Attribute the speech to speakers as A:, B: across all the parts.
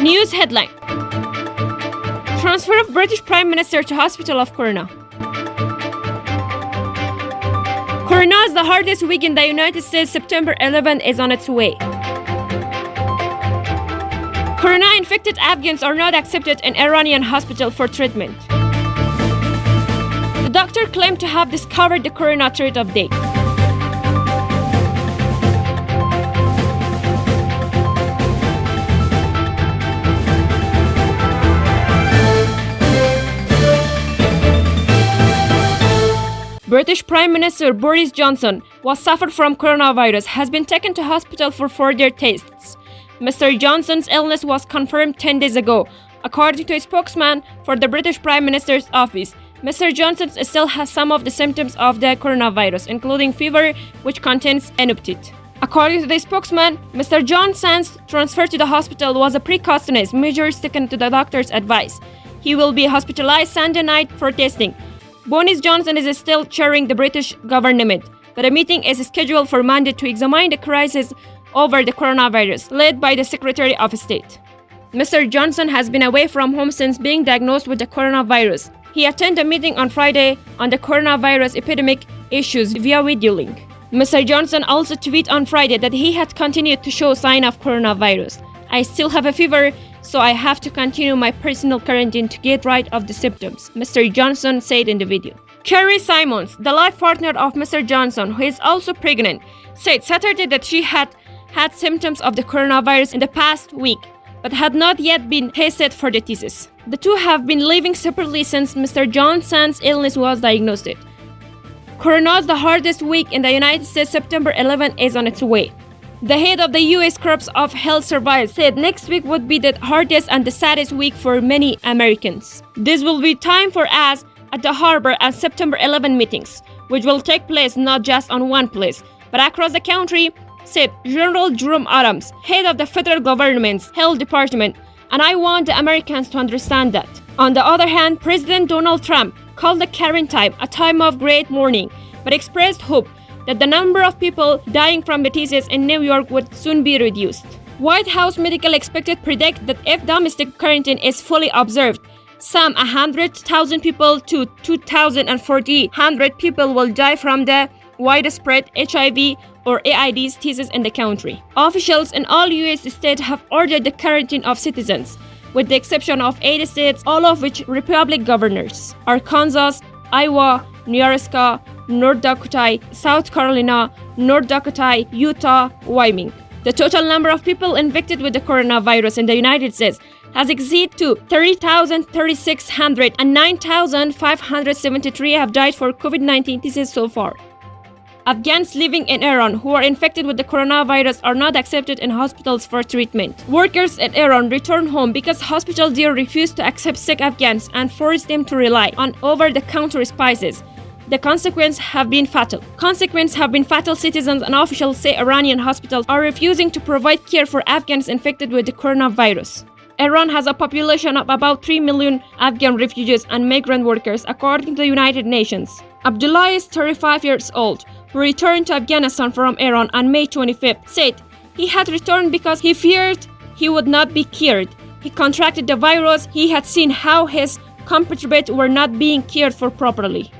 A: News headline: Transfer of British Prime Minister to Hospital of Corona. Corona is the hardest week in the United States. September 11 is on its way. Corona-infected Afghans are not accepted in Iranian hospital for treatment. The doctor claimed to have discovered the corona threat of day. British Prime Minister Boris Johnson, who suffered from coronavirus, has been taken to hospital for further tests. Mr. Johnson's illness was confirmed 10 days ago. According to a spokesman for the British Prime Minister's office, Mr. Johnson still has some of the symptoms of the coronavirus, including fever, which contains pneumonia. According to the spokesman, Mr. Johnson's transfer to the hospital was a precautionary measure taken to the doctor's advice. He will be hospitalized Sunday night for testing. Boris Johnson is still chairing the British government, but a meeting is scheduled for Monday to examine the crisis over the coronavirus, led by the Secretary of State. Mr. Johnson has been away from home since being diagnosed with the coronavirus. He attended a meeting on Friday on the coronavirus epidemic issues via video link. Mr. Johnson also tweeted on Friday that he had continued to show signs of coronavirus. "I still have a fever, so I have to continue my personal quarantine to get rid of the symptoms," Mr. Johnson said in the video. Carrie Simons, the life partner of Mr. Johnson, who is also pregnant, said Saturday that she had symptoms of the coronavirus in the past week, but had not yet been tested for the disease. The two have been living separately since Mr. Johnson's illness was diagnosed. Corona is the hardest week in the United States. September 11 is on its way. The head of the U.S. Corps of Health Services said next week would be the hardest and the saddest week for many Americans. This will be time for us at the harbor and September 11 meetings, which will take place not just on one place, but across the country, said General Jerome Adams, head of the federal government's health department, and I want the Americans to understand that. On the other hand, President Donald Trump called the current time a time of great mourning, but expressed hope that the number of people dying from the disease in New York would soon be reduced. White House medical experts predict that if domestic quarantine is fully observed, some 100,000 people to 2,400 people will die from the widespread HIV or AIDS disease in the country. Officials in all U.S. states have ordered the quarantine of citizens, with the exception of 8 states, all of which Republican governors: Arkansas, Iowa, Nebraska, North Dakota, South Carolina, North Dakota, Utah, Wyoming. The total number of people infected with the coronavirus in the United States has exceeded to 30,600 and 9,573 have died for COVID-19 disease so far. Afghans living in Iran who are infected with the coronavirus are not accepted in hospitals for treatment. Workers in Iran returned home because hospitals there refused to accept sick Afghans and forced them to rely on over-the-counter spices. The consequences have been fatal. Citizens and officials say Iranian hospitals are refusing to provide care for Afghans infected with the coronavirus. Iran has a population of about 3 million Afghan refugees and migrant workers, according to the United Nations. Abdullah is 35 years old, who returned to Afghanistan from Iran on May 25th, said he had returned because he feared he would not be cured. He contracted the virus. He had seen how his compatriots were not being cared for properly.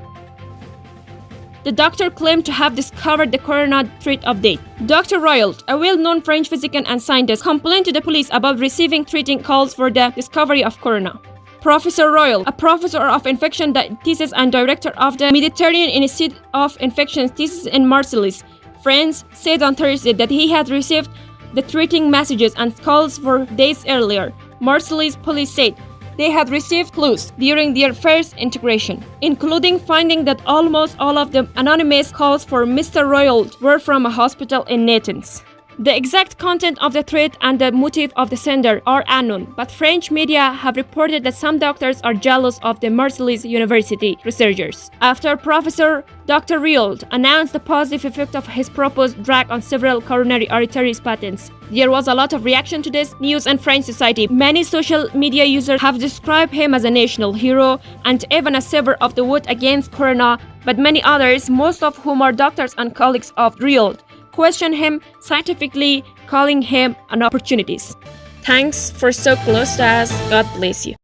A: The doctor claimed to have discovered the corona threat update. Dr. Royalt, a well-known French physician and scientist, complained to the police about receiving treating calls for the discovery of corona. Professor Royal, a professor of infection diseases and director of the Mediterranean Institute of Infectious Diseases in Marseille, France, said on Thursday that he had received the treating messages and calls for days earlier. Marseille's police said they had received clues during their first integration, including finding that almost all of the anonymous calls for Mr. Royal were from a hospital in Natans. The exact content of the threat and the motive of the sender are unknown, but French media have reported that some doctors are jealous of the Marseille University researchers. After Professor Dr. Riault announced the positive effect of his proposed drug on several coronary arteries patients, there was a lot of reaction to this news in French society. Many social media users have described him as a national hero and even a saver of the wood against corona, but many others, most of whom are doctors and colleagues of Riault, question him scientifically, calling him an opportunist. Thanks for so close to us. God bless you.